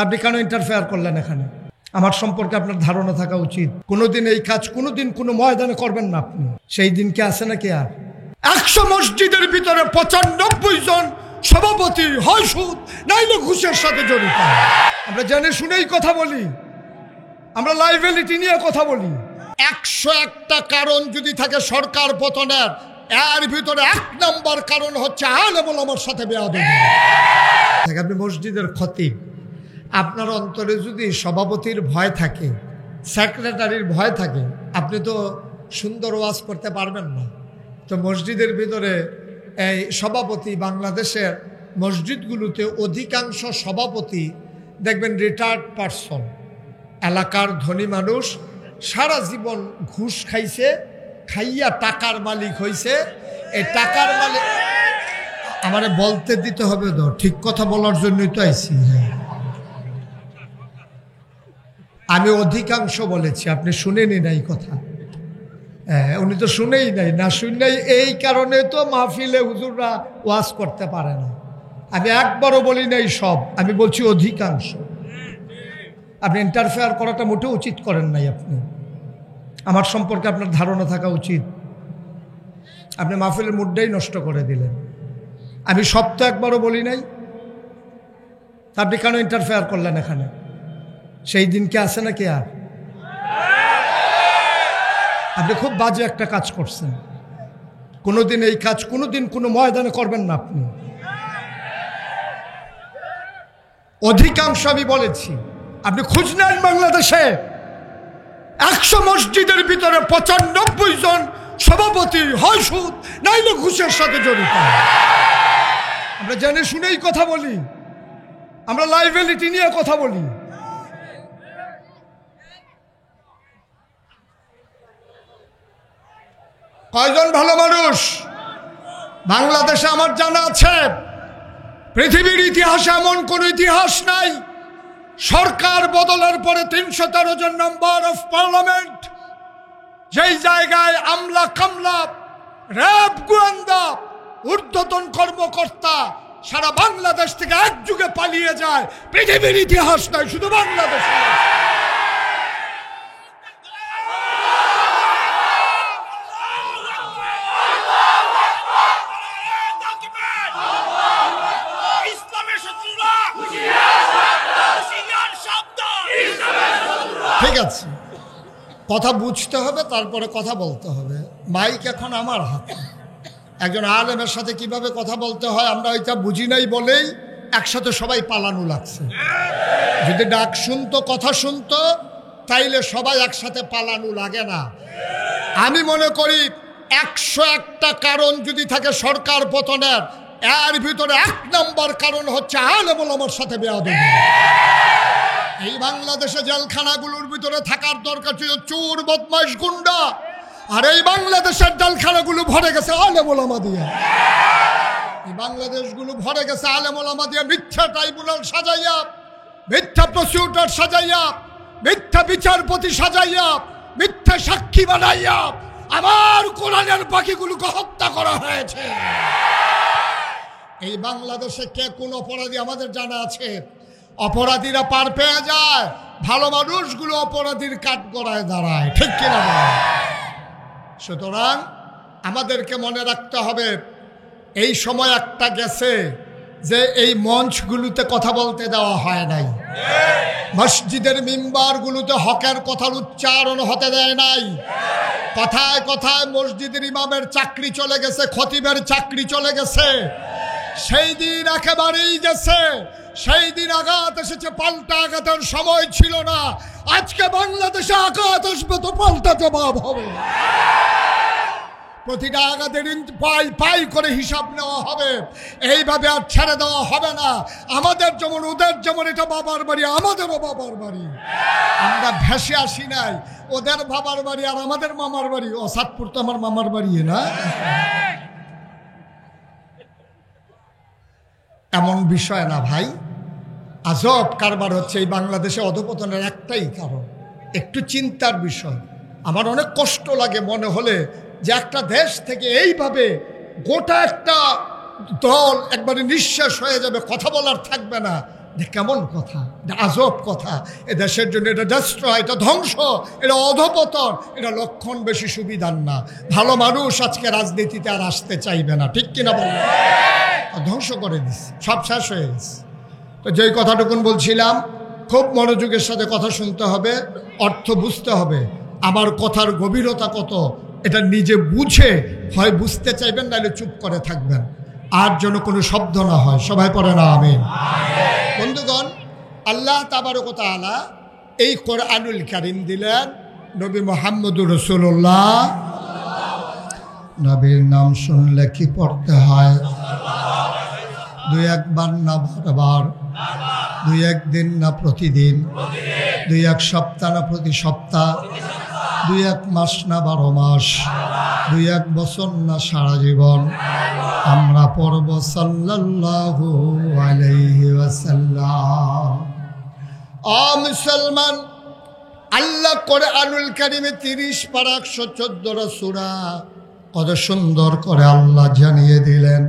আপনি কেন ইন্টারফেয়ার করলেন এখানে? আমার সম্পর্কে আপনার ধারণা থাকা উচিত। কোনোদিন এই কাজ কোনোদিন কোনো ময়দানে করবেন না আপনি। সেই দিন কি আছে নাকি? আর 100 মসজিদের ভিতরে 95 জন সভাপতি হয় সুদ নাইলে ঘুষের সাথে জড়িত। আমরা জেনে শুনেই কথা বলি, আমরা লাইবিলিটি নিয়ে কথা বলি। 101টা কারণ যদি থাকে সরকার পতনের, এর ভিতরে 1 নম্বর কারণ হচ্ছে আলেম ওলামার সাথে বেয়াদবি। আপনি মসজিদের খতিব, আপনার অন্তরে যদি সভাপতির ভয় থাকে, সেক্রেটারির ভয় থাকে, আপনি তো সুন্দর ওয়াজ করতে পারবেন না। তো মসজিদের ভিতরে এই সভাপতি, বাংলাদেশের মসজিদগুলোতে অধিকাংশ সভাপতি দেখবেন রিটায়ার্ড পারসন, এলাকার ধনী মানুষ, সারা জীবন ঘুষ খাইছে, খাইয়া টাকার মালিক হইছে। এই টাকার মালিক আমারে বলতে দিতে হবে তো, ঠিক কথা বলার জন্যই তো আইছি। আমি অধিকাংশ বলেছি, আপনি শুনেনি নাই কথা। উনি তো শুনেই নাই, না শুনেই এই কারণে তো মাহফিলে হুজুররা ওয়াজ করতে পারে না। আমি একবারও বলি নাই সব, আমি বলছি অধিকাংশ। আপনি ইন্টারফেয়ার করাটা মোটেও উচিত করেন নাই। আপনি আমার সম্পর্কে আপনার ধারণা থাকা উচিত। আপনি মাহফিলের মুডটাই নষ্ট করে দিলেন। আমি সব তো একবারও বলি নাই, আপনি কেন ইন্টারফেয়ার করলেন এখানে? সেই দিন কি আছে নাকি? আর আপনি খুব বাজে একটা কাজ করছেন। কোনোদিন এই কাজ কোনোদিন কোনো ময়দানে করবেন না আপনি। অধিকাংশ আমি বলেছি, আপনি খোঁজ নেন বাংলাদেশে 100 মসজিদের ভিতরে 95 জন সভাপতি হয় সুদ নাইলে ঘুষের সাথে জড়িত। আমরা জেনে শুনেই কথা বলি, আমরা লাইবিলিটি নিয়ে কথা বলি। কয়জন ভালো মানুষ বাংলাদেশে আমার জানা আছে? পৃথিবীর ইতিহাসে এমন কোন ইতিহাস নাই সরকার বদলের পরে 313 জন মেম্বার অফ পার্লামেন্ট, যেই জায়গায় আমলা কামলা, র্যাব, গোয়েন্দা, ঊর্ধ্বতন কর্মকর্তা সারা বাংলাদেশ থেকে এক যুগে পালিয়ে যায়। পৃথিবীর ইতিহাস নাই, শুধু বাংলাদেশে। ঠিক আছে, কথা বুঝতে হবে, তারপরে কথা বলতে হবে। মাইক এখন আমার হাতে। একজন আলেমের সাথে কিভাবে কথা বলতে হয় আমরা ওইটা বুঝি নাই বলেই একসাথে সবাই পালানো লাগছে। যদি ডাক শুনতো, কথা শুনতো, তাইলে সবাই একসাথে পালানো লাগে না। আমি মনে করি 101টা কারণ যদি থাকে সরকার পতনের, এর ভিতরে 1 নম্বর কারণ হচ্ছে আলেম ওলামার সাথে বেয়াদবি। এই বাংলাদেশে জেলখানাগুলোর ভিতরে থাকার দরকার ছিল চোর, বদমাইশ, গুন্ডা, আর এই বাংলাদেশের জেলখানাগুলো ভরে গেছে আলেম ওলামা দিয়ে। এই বাংলাদেশগুলো ভরে গেছে আলেম ওলামা দিয়ে। মিথ্যা ট্রাইব্যুনাল সাজাইয়া, মিথ্যা প্রসিকিউটর সাজাইয়া, মিথ্যা বিচারপতি সাজাইয়া, মিথ্যা সাক্ষী বানাইয়া আমার কোরআনের বাকিগুলোকে হত্যা করা হয়েছে। এই বাংলাদেশে কে কোন অপরাধী আমাদের জানা আছে? অপরাধীরা পার পেয়ে যায়, ভালো মানুষগুলো অপরাধীর কাঠগড়ায় দাঁড়ায়। ঠিক কিনা? সুতরাং আমাদেরকে মনে রাখতে হবে, এই সময় একটা গেছে যে এই মঞ্চগুলোতে কথা বলতে দেওয়া হয় নাই, মসজিদের মিম্বারগুলোতে হকের কথার উচ্চারণ হতে দেয় নাই। কথায় কথায় মসজিদের ইমামের চাকরি চলে গেছে, খতিবের চাকরি চলে গেছে। সেই দিন একেবারেই গেছে। সেই দিন আঘাত এসেছে, পাল্টা আঘাতের সময় ছিল না। আজকে বাংলাদেশে আঘাত আসবে তো পাল্টা জবাব হবে। প্রতিটা আঘাতের পাই পাই করে হিসাব নেওয়া হবে। এইভাবে আর ছেড়ে দেওয়া হবে না। আমাদের যেমন ওদের যেমন এটা বাবার বাড়ি, আমাদেরও বাবার বাড়ি। আমরা ভেসে আসি নাই। ওদের বাবার বাড়ি আর আমাদের মামার বাড়ি। ও সাতপুর তো আমার মামার বাড়ি না? এমন বিষয় না ভাই, আজব কারবার হচ্ছে এই বাংলাদেশে। অধপতনের একটাই কারণ, একটু চিন্তার বিষয়। আমার অনেক কষ্ট লাগে মনে হলে যে একটা দেশ থেকে এইভাবে গোটা একটা দল একবারে নিঃশ্বাস হয়ে যাবে, কথা বলার থাকবে না। কেমন কথা! আজব কথা। এ দেশের জন্য এটা ডেস্ট্রয়, এটা ধ্বংস, এটা অধপতন, এটা লক্ষণ বেশি সুবিধার না। ভালো মানুষ আজকে রাজনীতিতে আর আসতে চাইবে না, ঠিক কিনা বলবেন? ধ্বংস করে দিচ্ছে, সব শেষ হয়ে গেছে। তো যেই কথাটুকুন বলছিলাম, খুব মনোযোগের সাথে কথা শুনতে হবে, অর্থ বুঝতে হবে, আমার কথার গভীরতা কত এটা নিজে বুঝে হয় বুঝতে চাইবেন, নাহলে চুপ করে থাকবেন, আর যেন কোনো শব্দ না হয়। সবাই পড়ে না আমিন। বন্ধুগণ, আল্লাহ তাবারক ওয়া তাআলা এই কোরআনুল কারীম দিলেন নবী মুহাম্মদুর রাসূলুল্লাহ। নবীর নাম শুনলে কি পড়তে হয়? দুই একবার না বারবার, দুই একদিন না প্রতিদিন, দুই এক সপ্তাহ না প্রতি সপ্তাহ, দুই এক মাস না 12 মাস, দুই এক বছর না সারা জীবন আমরা পড়ব সাল্লাল্লাহু আলাইহি ওয়াসাল্লাম। মুসলমান, আল্লাহ কোরআনুল কারীমে 30 পারা 114 সূরা কত সুন্দর করে আল্লাহ জানিয়ে দিলেন।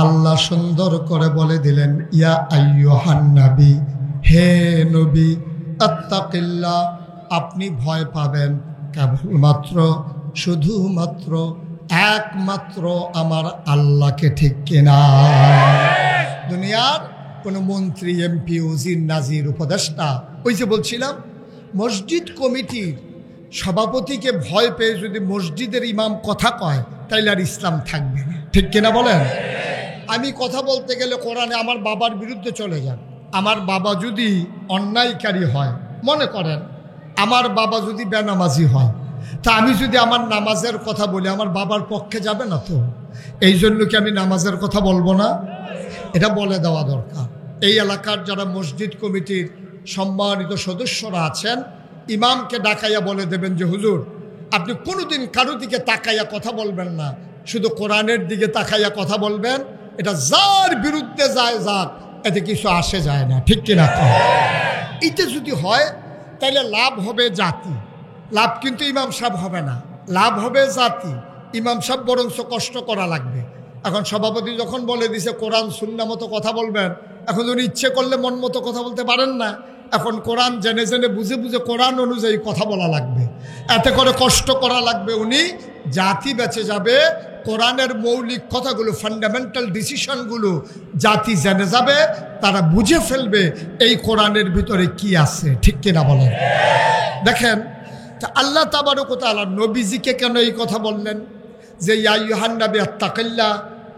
আল্লাহ সুন্দর করে বলে দিলেন, ইয়া আইয়ুহান নবী, হে নবী, আত্তাকিল্লাহ, আপনি ভয় পাবেন কেবলমাত্র, শুধুমাত্র, একমাত্র আমার আল্লাহকে, ঠিক কিনা? দুনিয়ার কোনো মন্ত্রী, এমপি, উজির, নাজির, উপদেষ্টা, ওই যে বলছিলাম মসজিদ কমিটির সভাপতিকে ভয় পেয়ে যদি মসজিদের ইমাম কথা কয়, তাইলে আর ইসলাম থাকবে না, ঠিক কিনা বলেন? আমি কথা বলতে গেলে কোরআনে আমার বাবার বিরুদ্ধে চলে যান। আমার বাবা যদি অন্যায়কারী হয়, মনে করেন আমার বাবা যদি বেনামাজি হয়, তা আমি যদি আমার নামাজের কথা বলি, আমার বাবার পক্ষে যাবে না তো? এই জন্য কি আমি নামাজের কথা বলবো না? এটা বলে দেওয়া দরকার। এই এলাকার যারা মসজিদ কমিটির সম্মানিত সদস্যরা আছেন, ইমামকে ডাকাইয়া বলে দেবেন যে হুজুর, আপনি কোনোদিন কারো দিকে তাকাইয়া কথা বলবেন না, শুধু কোরআনের দিকে তাকাইয়া কথা বলবেন। এটা যার বিরুদ্ধে যায় যাক, এতে কিছু আসে যায় না, ঠিক কিনা? এইটা যদি হয় তাহলে লাভ হবে জাতি, লাভ কিন্তু ইমাম সাহেব হবে না, লাভ হবে জাতি। ইমাম সাহেব বরঞ্চ কষ্ট করা লাগবে। এখন সভাপতি যখন বলে দিছে কোরআন সুন্নাহ মতো কথা বলবেন, এখন উনি ইচ্ছে করলে মন মতো কথা বলতে পারেন না। এখন কোরআন জেনে জেনে বুঝে বুঝে কোরআন অনুযায়ী কথা বলা লাগবে, এতে করে কষ্ট করা লাগবে। উনি জাতি বেঁচে যাবে, কোরআনের মৌলিক কথাগুলো, ফান্ডামেন্টাল ডিসিশনগুলো জাতি জেনে যাবে, তারা বুঝে ফেলবে এই কোরআনের ভিতরে কি আছে, ঠিক কিনা বলেন? দেখেন, তা আল্লাহ তাবারক ওয়া তাআলা নবীজিকে কেন এই কথা বললেন যে ইয়া আইয়ুহান নবী আত্তাকিল্লাহ,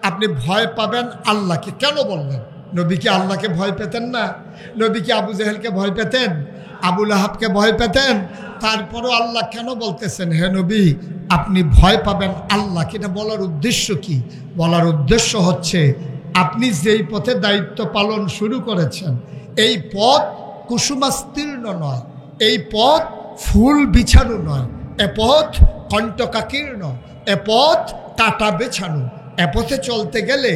আপনি ভয় পাবেন আল্লাহকে? কেন বললেন? নবী কি আল্লাহকে ভয় পেতেন না? নবী কি আবু জেহেলকে ভয় পেতেন? আবু লাহাবকে ভয় পেতেন? তারপরও আল্লাহ কেন বলতেছেন হে নবী আপনি ভয় পাবেন আল্লাহকে? এটা বলার উদ্দেশ্য কি? বলার উদ্দেশ্য হচ্ছে, আপনি যেই পথে দায়িত্ব পালন শুরু করেছেন, এই পথ কুসুমাস্তীর্ণ নয়, এই পথ ফুল বিছানো নয়, এ পথ কণ্টকাকীর্ণ, এ পথ কাটা বেছানো। এ পথে চলতে গেলে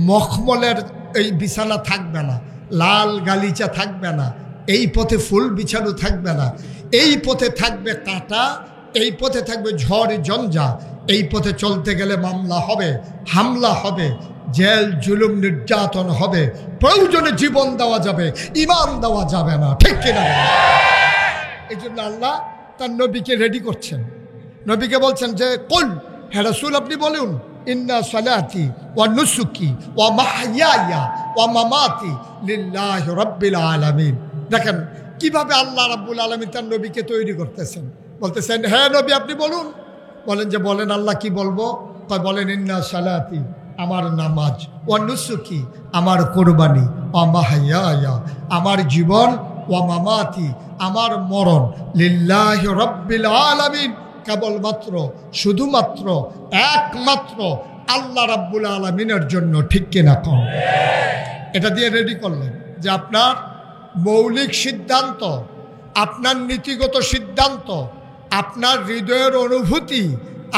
মখমলের এই বিছানা থাকবে না, লাল গালিচা থাকবে না, এই পথে ফুল বিছানো থাকবে না, এই পথে থাকবে কাটা, এই পথে থাকবে ঝড় ঝঞ্ঝা। এই পথে চলতে গেলে মামলা হবে, হামলা হবে, জেল জুলুম নির্যাতন হবে, প্রয়োজনে জীবন দেওয়া যাবে, ইমান দেওয়া যাবে না, ঠিক কিনা? এই জন্য আল্লাহ তার নবীকে রেডি করছেন। নবীকে বলছেন যে কুল, হে রাসূল আপনি বলুন, ইন্না সালাতি ওয়া নুসুকি ওয়া মাহইয়ায়া ওয়া মামাতি লিল্লাহি রাব্বিল আলামিন। দেখেন কিভাবে আল্লাহ রাব্বুল আলামিন তার নবীকে তৈরি করতেছেন। বলতেছেন হে নবী আপনি বলুন। বলেন যে বলেন আল্লাহ কি বলবো? বলেন ইন্না সালাতি, আমার নামাজ, ওয়া নুসুকি, আমার কোরবানি, ওয়া মাহইয়ায়া, আমার জীবন, ওয়া মামাতি, আমার মরণ, লিল্লাহি রাব্বিল আলামিন, কেবলমাত্র, শুধুমাত্র, একমাত্র আল্লাহ রাব্বুল আলামিনের জন্য, ঠিক কিনা কম? এটা দিয়ে রেডি করলেন যে আপনার মৌলিক সিদ্ধান্ত, আপনার নীতিগত সিদ্ধান্ত, আপনার হৃদয়ের অনুভূতি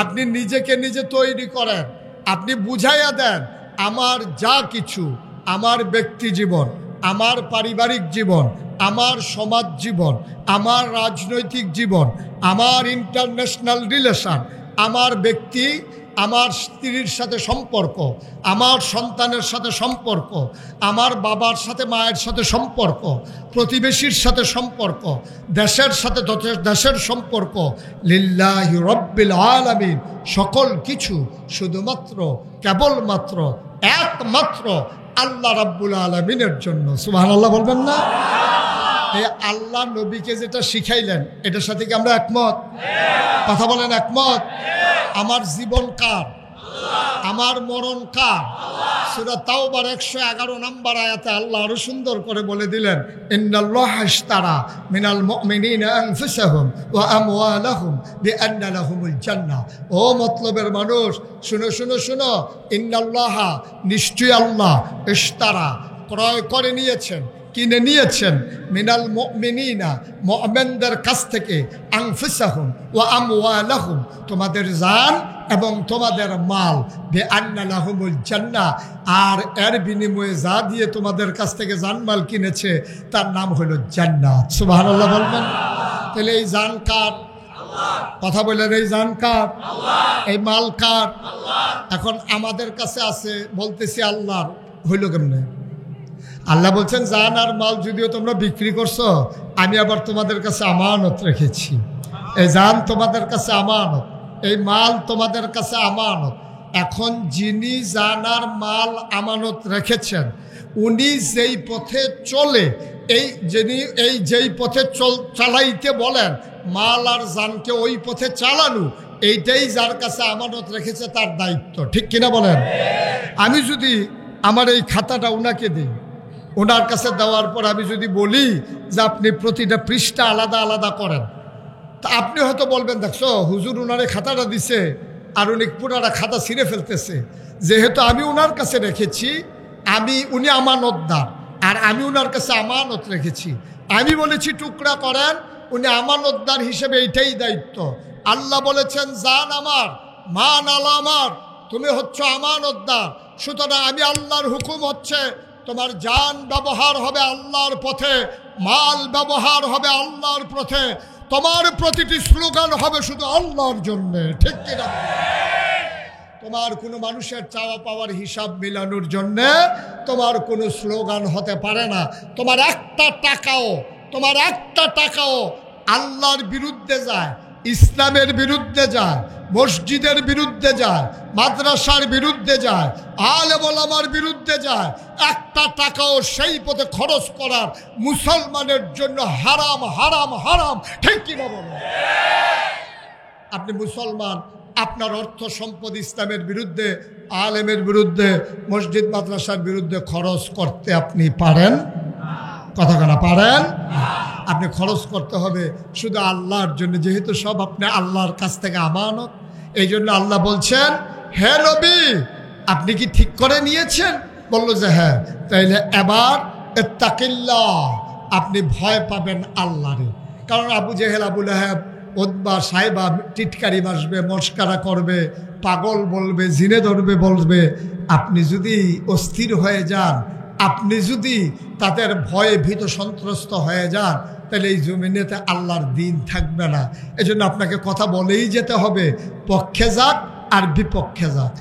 আপনি নিজেকে নিজে তৈরি করেন। আপনি বুঝাইয়া দেন আমার যা কিছু, আমার ব্যক্তি জীবন, আমার পারিবারিক জীবন, আমার সমাজ জীবন, আমার রাজনৈতিক জীবন, আমার ইন্টারন্যাশনাল রিলেশন, আমার ব্যক্তি, আমার স্ত্রীর সাথে সম্পর্ক, আমার সন্তানের সাথে সম্পর্ক, আমার বাবার সাথে মায়ের সাথে সম্পর্ক, প্রতিবেশীর সাথে সম্পর্ক, দেশের সাথে দেশের সম্পর্ক, লিল্লাহি রব্বিল আলামিন, সকল কিছু শুধুমাত্র কেবলমাত্র একমাত্র আল্লাহ রাব্বুল আলামিনের জন্য। সুবহানাল্লাহ বলবেন না? এই আল্লাহ নবীকে যেটা শিখাইলেন এটার সাথে কি আমরা একমত? কথা বলেন একমত? আমার জীবন কার? আমার মরণ কার? সূরা তাওবার 111 নম্বর আয়াতে আল্লাহ আরো সুন্দর করে বলে দিলেন, ইন্নাল্লাহা ইশতারা মিনাল মুমিনিনা আনফুসাহুম ওয়া আমওয়ালাহুম বিআন্না লাহুমুল জান্নাহ। ও মতলবের মানুষ, শুনো শুনো শুনো, ইন্নাল্লাহা, নিশ্চয়ই আল্লাহ, ইশতারা, ক্রয় করে নিয়েছেন, কিনে নিয়েছেন, মিনাল মুমিনিনা, মুমিনদের কাছ থেকে, আনফুসাহুম ওয়া আমওয়ালাহুম, তোমাদের জান এবং তোমাদের মাল, বিআন্না লাহুমুল জান্নাহ, আর এর বিনিময়ে যা দিয়ে তোমাদের কাছ থেকে জানমাল কিনেছে তার নাম হলো জান্নাত। সুবহানাল্লাহ বলবেন? তাহলে এই জান কার? কথা বলেন, এই জান কার? এই মাল কার? এখন আমাদের কাছে আছে, বলতেছি আল্লাহর, হইল কেমনে? আল্লাহ বলছেন জান আর মাল যদিও তোমরা বিক্রি করছো, আমি আবার তোমাদের কাছে আমানত রেখেছি। এই জান তোমাদের কাছে আমানত, এই মাল তোমাদের কাছে আমানত। এখন যিনি জান আর মাল আমানত রেখেছেন, উনি যেই পথে চলে, যেই পথে চালাইতে বলেন, মাল আর জানকে ওই পথে চালানো, এইটাই যার কাছে আমানত রেখেছে তার দায়িত্ব। ঠিক কিনা বলেন? আমি যদি আমার এই খাতাটা ওনাকে দিই, ওনার কাছে দেওয়ার পর আমি যদি বলি যে আপনি প্রতিটা পৃষ্ঠা আলাদা আলাদা করেন, তা আপনি হয়তো বলবেন, দেখছো হুজুর উনারে খাতাটা দিছে আর উনি পুরাটা খাতা ছিঁড়ে ফেলতেছে। যেহেতু আমি ওনার কাছে রেখেছি, উনি আমানতদার, আর আমি ওনার কাছে আমানত রেখেছি, আমি বলেছি টুকরা করেন, উনি আমানতদার হিসেবে এইটাই দায়িত্ব। আল্লাহ বলেছেন জান আমার, মান আলা আমার, তুমি হচ্ছে আমানতদার। সুতরাং আমি আল্লাহর হুকুম হচ্ছে তোমার জান ব্যবহার হবে আল্লাহর পথে, মাল ব্যবহার হবে আল্লাহর পথে, তোমার প্রতিটি স্লোগান হবে শুধু আল্লাহর জন্য। ঠিক কিনা? তোমার কোনো মানুষের চাওয়া পাওয়ার হিসাব মিলানোর জন্য তোমার কোনো স্লোগান হতে পারে না। তোমার একটা টাকাও আল্লাহর বিরুদ্ধে যায়, ইসলামের বিরুদ্ধে যায়, মসজিদের বিরুদ্ধে যায়, মাদ্রাসার বিরুদ্ধে যায়, আলেম ওলামার বিরুদ্ধে যায়, একটা টাকাও সেই পথে খরচ করার মুসলমানের জন্য হারাম, হারাম, হারাম। ঠিক কিনা বলেন? আপনি মুসলমান, আপনার অর্থ সম্পদ ইসলামের বিরুদ্ধে, আলেমের বিরুদ্ধে, মসজিদ মাদ্রাসার বিরুদ্ধে খরচ করতে আপনি পারেন? কথা কেনা পারেন? আপনি খরচ করতে হবে শুধু আল্লাহর জন্য, যেহেতু সব আপনি আল্লাহর কাছ থেকে আমানত। এই জন্য আল্লাহ বলছেন, হে নবী, আপনি কি ঠিক করে নিয়েছেন? বলল যে হ্যাঁ। তাইলে এবার ইত্তাকিল্লাহ, আপনি ভয় পাবেন আল্লাহরে। কারণ আবু জেহেল, আবু লাহাব, উতবা, সাইবা টিটকারি মাসবে, মস্কারা করবে, পাগল বলবে, জিনে ধরবে বলবে। আপনি যদি অস্থির হয়ে যান, আপনি যদি তাদের ভয়ে ভীত সন্ত্রস্ত হয়ে যান, তাহলে এই জমিনেতে আল্লাহর দিন থাকবে না। এজন্য আপনাকে কথা বলেই যেতে হবে, পক্ষে যাক আর বিপক্ষে যাক।